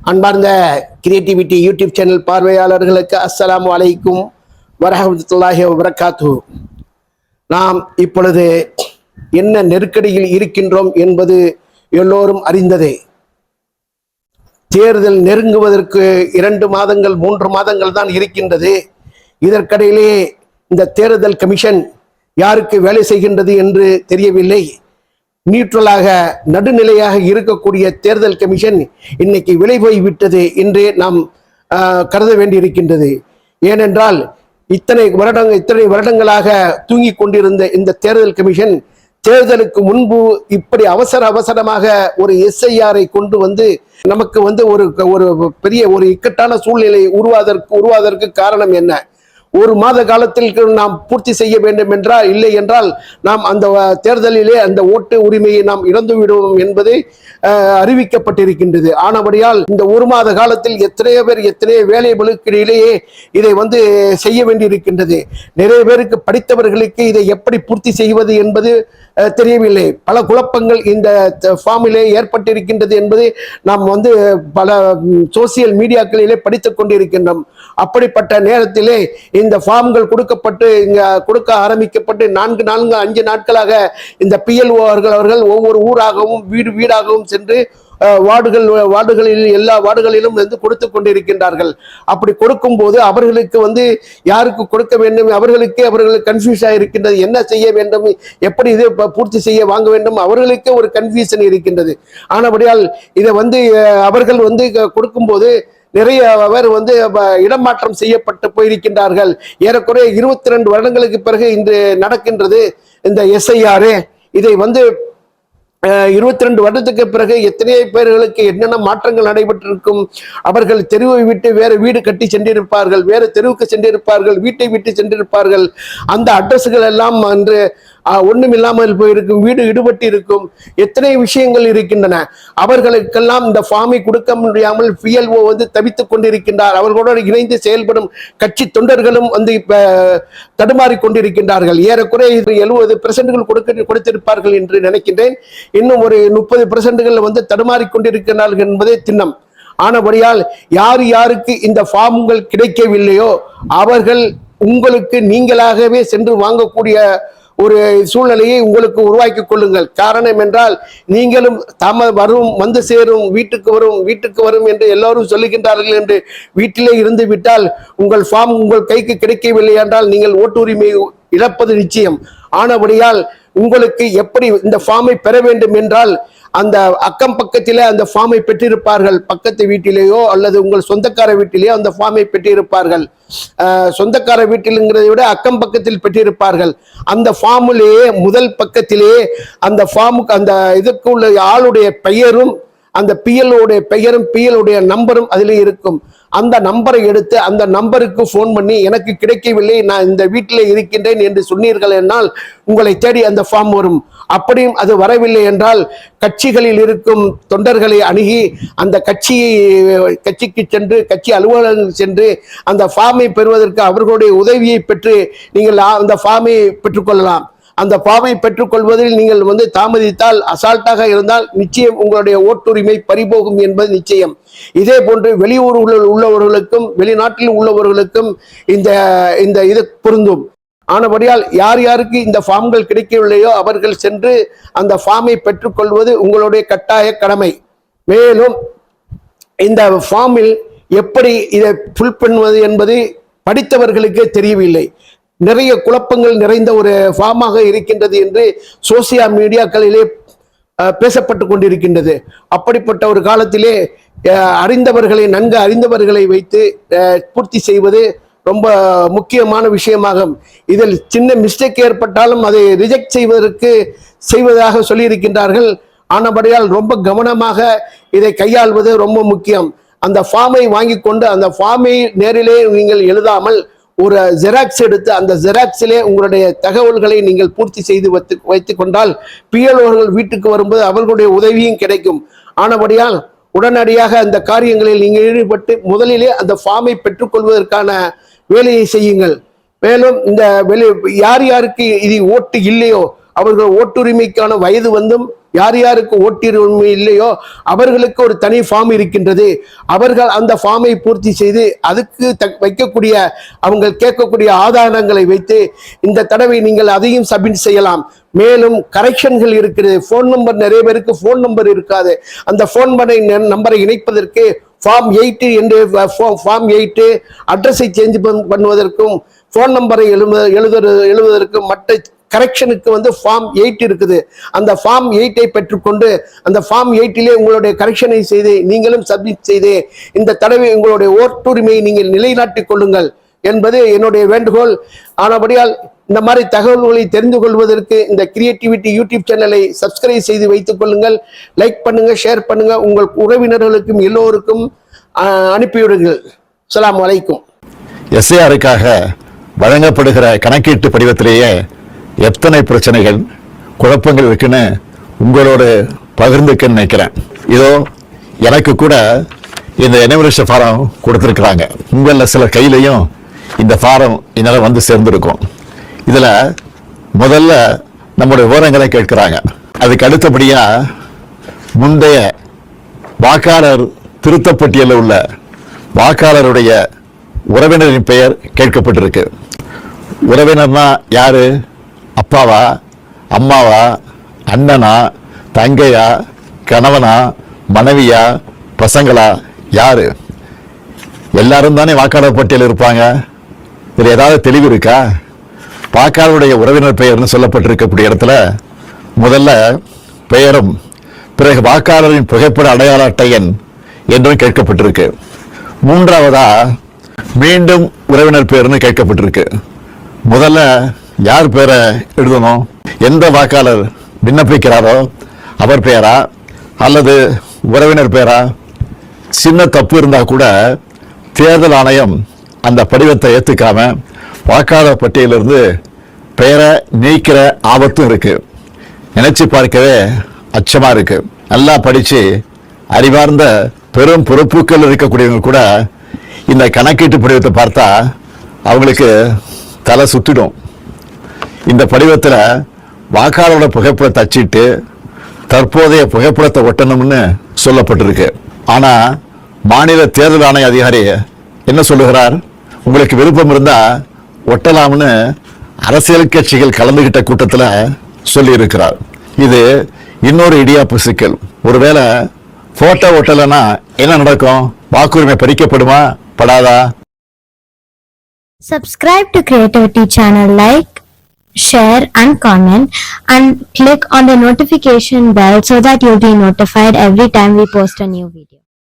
அன்பார்ந்த creativity YouTube channel பார்வையாளர்களுக்கு அஸ்ஸலாமு அலைக்கும் வரஹ்மத்துல்லாஹி வபரகாத்துஹு. நாம் இப்பொழுது என்ன நெருக்கடியில் இருக்கின்றோம் என்பது எல்லோரும் அறிந்ததே. தேர்தல் நெருங்குவதற்கு 2 மாதங்கள் 3 மாதங்கள் தான் இருக்கின்றது. இதற்கிடையிலே இந்த தேர்தல் கமிஷன் யாருக்கு வேலை செய்கின்றது என்று தெரியவில்லை. நியூட்ரலாக நடுநிலையாக இருக்கக்கூடிய தேர்தல் கமிஷன் இன்னைக்கு விலை போய்விட்டது என்றே நாம் கருத வேண்டியிருக்கின்றது. ஏனென்றால் இத்தனை வருடங்களாக தூங்கிக் கொண்டிருந்த இந்த தேர்தல் கமிஷன் தேர்தலுக்கு முன்பு இப்படி அவசரமாக ஒரு எஸ்ஐஆரை கொண்டு வந்து நமக்கு ஒரு பெரிய ஒரு இக்கட்டான சூழ்நிலை உருவாவதற்கு காரணம் என்ன? 1 மாத காலத்திற்கு நாம் பூர்த்தி செய்ய வேண்டும் என்றால், இல்லை என்றால் நாம் அந்த தேர்தலிலே அந்த ஓட்டு உரிமையை நாம் இழந்து விடுவோம் என்பது அறிவிக்கப்பட்டிருக்கின்றது. ஆனபடியால் இந்த 1 மாத காலத்தில் எத்தனையோ வேலைகளுக்கிடையிலேயே இதை செய்ய வேண்டியிருக்கின்றது. நிறைய பேருக்கு படித்தவர்களுக்கு இதை எப்படி பூர்த்தி செய்வது என்பது தெரியவில்லை. பல குழப்பங்கள் இந்த ஃபார்மிலே ஏற்பட்டிருக்கின்றது என்பது நாம் பல சோசியல் மீடியாக்களிலே படித்துக் கொண்டிருக்கின்றோம். அப்படிப்பட்ட நேரத்திலே இந்த ஃபார்ம்கள் கொடுக்க ஆரம்பிக்கப்பட்டு 4-5 நாட்களாக இந்த PLO அவர்கள் ஒவ்வொரு ஊராகவும் வீடாகவும் சென்று வார்டுகளில் எல்லா வார்டுகளிலும் கொடுத்து கொண்டிருக்கின்றார்கள். அப்படி கொடுக்கும் போது அவர்களுக்கு யாருக்கு கொடுக்க வேண்டும், அவர்களுக்கு கன்ஃபியூஸ் இருக்கின்றது. என்ன செய்ய வேண்டும், எப்படி இது பூர்த்தி செய்ய வாங்க வேண்டும், அவர்களுக்கே ஒரு கன்ஃபியூஷன் இருக்கின்றது. ஆனபடியால் இதை அவர்கள் கொடுக்கும்போது நிறைய பேர் இடமாற்றம் செய்யப்பட்டு போயிருக்கின்றார்கள். ஏறக்குறைய 22 வருடங்களுக்கு பிறகு இன்று நடக்கின்றது இந்த SIR. இதை 22 வருடத்துக்கு பிறகு எத்தனை பேர்களுக்கு என்னென்ன மாற்றங்கள் நடைபெற்றிருக்கும். அவர்கள் தெருவை விட்டு வேறு வீடு கட்டி சென்றிருப்பார்கள், வேறு தெருவுக்கு சென்றிருப்பார்கள், வீட்டை விட்டு சென்றிருப்பார்கள். அந்த அட்ரஸ்கள் எல்லாம் ஒண்ணுமில்லாமல் போயிருக்கும், வீடு இடுபட்டு இருக்கும், எத்தனை விஷயங்கள் இருக்கின்றன. அவர்களுக்கெல்லாம் இந்த ஃபார்மை கொடுக்க முடியாமல் PLO தவித்துக் கொண்டிருக்கின்றார். அவர்களோடு இணைந்து செயல்படும் கட்சி தொண்டர்களும் தடுமாறி கொண்டிருக்கின்றார்கள். ஏறக்குறைய 70% கொடுத்திருப்பார்கள் என்று நினைக்கின்றேன். இன்னும் ஒரு 30% தடுமாறி கொண்டிருக்கிறார்கள் என்பதே திண்ணம். ஆனபடியால் யாருக்கு இந்த ஃபார்ம்கள் கிடைக்கவில்லையோ அவர்கள் உங்களுக்கு நீங்களாகவே சென்று வாங்கக்கூடிய ஒரு சூழ்நிலையை உங்களுக்கு உருவாக்கி கொள்ளுங்கள். காரணம் என்றால் நீங்களும் சேரும், வீட்டுக்கு வரும் என்று எல்லாரும் சொல்லுகின்றார்கள் என்று வீட்டிலே இருந்து விட்டால் உங்கள் ஃபார்ம் உங்கள் கைக்கு கிடைக்கவில்லை என்றால் நீங்கள் ஓட்டுரிமை இழப்பது நிச்சயம். ஆனபடியால் உங்களுக்கு எப்படி இந்த ஃபார்மை பெற வேண்டும் என்றால் அந்த அக்கம் பக்கத்திலே அந்த ஃபார்மை பெற்றிருப்பார்கள். பக்கத்து வீட்டிலேயோ அல்லது உங்கள் சொந்தக்கார வீட்டிலேயோ அந்த ஃபார்மை பெற்றிருப்பார்கள். சொந்தக்கார வீட்டிலுங்கிறதை விட அக்கம் பக்கத்தில் பெற்றிருப்பார்கள். அந்த ஃபார்மிலேயே முதல் பக்கத்திலேயே அந்த ஃபார்முக்கு அந்த இதுக்கு உள்ள ஆளுடைய பெயரும் அந்த PLOடைய பெயரும் PLOடைய நம்பரும் அதிலே இருக்கும். அந்த நம்பரை எடுத்து அந்த நம்பருக்கு போன் பண்ணி எனக்கு கிடைக்கவில்லை, நான் இந்த வீட்டிலே இருக்கின்றேன் என்று சொன்னீர்கள் என்றால் உங்களை தேடி அந்த ஃபார்ம் வரும். அப்படியும் அது வரவில்லை என்றால் கட்சிகளில் இருக்கும் தொண்டர்களை அணுகி அந்த கட்சிக்கு சென்று கட்சி அலுவலகம் சென்று அந்த ஃபார்மை பெறுவதற்கு அவர்களுடைய உதவியை பெற்று நீங்கள் அந்த ஃபார்மை பெற்றுக்கொள்ளலாம். அந்த ஃபார்மை பெற்றுக்கொள்வதில் நீங்கள் தாமதித்தால், அசால்ட்டாக இருந்தால் நிச்சயம் உங்களுடைய ஓட்டுரிமை பறிபோகும் என்பது நிச்சயம். இதே போன்று வெளியூர்களில் உள்ளவர்களுக்கும் வெளிநாட்டில் உள்ளவர்களுக்கும் இந்த இது பொருந்தும். ஆனபடியால் யாருக்கு இந்த ஃபார்ம்கள் கிடைக்கவில்லையோ அவர்கள் சென்று அந்த ஃபார்மை பெற்றுக்கொள்வது உங்களுடைய கட்டாய கடமை. மேலும் இந்த ஃபார்மில் எப்படி இதை ஃபுல் பண்ணுவது என்பது படித்தவர்களுக்கே தெரியவில்லை. நிறைய குழப்பங்கள் நிறைந்த ஒரு ஃபார்மாக இருக்கின்றது என்று சோசியல் மீடியாக்களிலே பேசப்பட்டு கொண்டிருக்கின்றது. அப்படிப்பட்ட ஒரு காலத்திலே நன்கு அறிந்தவர்களை வைத்து பூர்த்தி செய்வது ரொம்ப முக்கியமான விஷயமாகும். இதில் சின்ன மிஸ்டேக் ஏற்பட்டாலும் அதை ரிஜெக்ட் செய்வதாக சொல்லியிருக்கின்றார்கள். ஆனபடியால் ரொம்ப கவனமாக இதை கையாள்வது ரொம்ப முக்கியம். அந்த ஃபார்மை வாங்கி கொண்டு அந்த ஃபார்மை நேரிலே நீங்கள் எழுதாமல் ஒரு ஜெராக்ஸ் எடுத்து அந்த ஜெராக்ஸிலே உங்களுடைய தகவல்களை நீங்கள் பூர்த்தி செய்து வைத்துக் கொண்டால் PLOர்கள் வீட்டுக்கு வரும்போது அவர்களுடைய உதவியும் கிடைக்கும். ஆனபடியால் உடனடியாக அந்த காரியங்களில் நீங்கள் ஈடுபட்டு முதலிலே அந்த ஃபார்மை பெற்றுக்கொள்வதற்கான வேலையை செய்யுங்கள். மேலும் இந்த யாருக்கு இது ஓட்டு இல்லையோ அவர்கள் ஓட்டுரிமைக்கான வயது யார் யாருக்கு ஓட்டுரிமை இல்லையோ அவர்களுக்கு ஒரு தனி ஃபார்ம் இருக்கின்றது. அவர்கள் அந்த ஃபார்மை பூர்த்தி செய்து அதுக்கு வைக்கக்கூடிய அவங்க கேட்கக்கூடிய ஆதாரங்களை வைத்து இந்த தடவை நீங்கள் அதையும் சப்மிட் செய்யலாம். மேலும் கரெக்ஷன்கள் இருக்கிறது. ஃபோன் நம்பர் நிறைய பேருக்கு ஃபோன் நம்பர் இருக்காது. அந்த ஃபோன் நம்பரை இணைப்பதற்கு ஃபார்ம் 8 என்று ஃபார்ம் 8 அட்ரஸை சேஞ்ச் பண்ணுவதற்கும் ஃபோன் நம்பரை எழுதுவதற்கும் மற்ற கரெக்ஷனுக்கு ஃபார்ம் 8 இருக்குது. அந்த ஃபார்ம் 8ஐ பெற்றுக்கொண்டு அந்த ஃபார்ம் 8லே உங்களுடைய கரெக்ஷனை செய்து நீங்களும் சப்மிட் செய்து இந்த தடவை உங்களுடைய ஓட்டுரிமையை நீங்கள் நிலைநாட்டிக் கொள்ளுங்கள் என்பது என்னுடைய வேண்டுகோள். ஆனபடியால் இந்த மாதிரி தகவல்களை தெரிந்து கொள்வதற்கு இந்த கிரியேட்டிவிட்டி யூடியூப் சேனலை சப்ஸ்கிரைப் செய்து வைத்துக் கொள்ளுங்கள். லைக் பண்ணுங்க, ஷேர் பண்ணுங்க, உங்கள் உறவினர்களுக்கும் எல்லோருக்கும் அனுப்பிவிடுங்கள். அஸ்ஸலாமு அலைக்கும். எஸ்ஏஆருக்காக வழங்கப்படுகிற கணக்கீட்டு படிவத்திலேயே எத்தனை பிரச்சனைகள் குழப்பங்கள் இருக்குன்னு உங்களோட பகிர்ந்துக்க நினைக்கிறேன். இதோ எனக்கு கூட இந்த எனுமரேஷன் ஃபாரம் கொடுத்துருக்குறாங்க. உங்களில் சில கையிலையும் இந்த ஃபாரம் என்னால் வந்து சேர்ந்துருக்கும். இதில் முதல்ல நம்முடைய விவரங்களை கேட்குறாங்க. அதுக்கு அடுத்தபடியாக முந்தைய வாக்காளர் திருத்தப்பட்டியலில் உள்ள வாக்காளருடைய உறவினரின் பெயர் கேட்கப்பட்டிருக்கு. உறவினர்னா யாரு? அப்பாவா, அம்மாவா, அண்ணனா, தங்கையா, கணவனா, மனைவியா, பசங்களா, யாரு? எல்லாரும் தானே வாக்காளர் பட்டியல் இருப்பாங்க. இதில் ஏதாவது தெளிவு இருக்கா? வாக்காளருடைய உறவினர் பெயர்னு சொல்லப்பட்டிருக்கக்கூடிய இடத்துல முதல்ல பெயரும் பிறகு வாக்காளரின் புகைப்பட அடையாள அட்டை எண் என்றும் கேட்கப்பட்டிருக்கு. மூன்றாவதா மீண்டும் உறவினர் பெயர்னு கேட்கப்பட்டிருக்கு. முதல்ல யார் பேரை எழுதணும்? எந்த வாக்காளர் விண்ணப்பிக்கிறாரோ அவர் பெயரா அல்லது உறவினர் பெயரா? சின்ன தப்பு இருந்தா கூட தேர்தல் ஆணையம் அந்த படிவத்தை ஏத்துக்காம வாக்காளர் பட்டியலிருந்து பெயரை நீக்கிற ஆபத்தும் இருக்கு. நினைச்சு பார்க்கவே அச்சமா இருக்கு. நல்லா படிச்சு அறிவார்ந்த பெரும் பொறுப்புகள் இருக்கக்கூடியவங்க கூட இந்த கணக்கீட்டு படிவத்தை பார்த்தா அவங்களுக்கு தலை சுத்திடும். இந்த படிவத்தில் வாக்காளரோட புகைப்படத்தை அச்சிட்டு தற்போதைய புகைப்படத்தை ஒட்டணும்னு சொல்லப்பட்டிருக்கு. ஆனா மாநில தேர்தல் ஆணைய அதிகாரி என்ன சொல்லுகிறார்? உங்களுக்கு விருப்பம் இருந்தா ஒட்டலாம்னு அரசியல் கட்சிகள் கலந்துகிட்ட கூட்டத்தில் சொல்லி இருக்கிறார். இது இன்னொரு இடியாப்பு சிக்கல். ஒருவேளை போட்டோ ஒட்டலைன்னா என்ன நடக்கும்? வாக்குரிமை பறிக்கப்படுமா படாதா? Subscribe to Creativity channel, like, share and comment, and click on the notification bell so that you'll be notified every time we post a new video.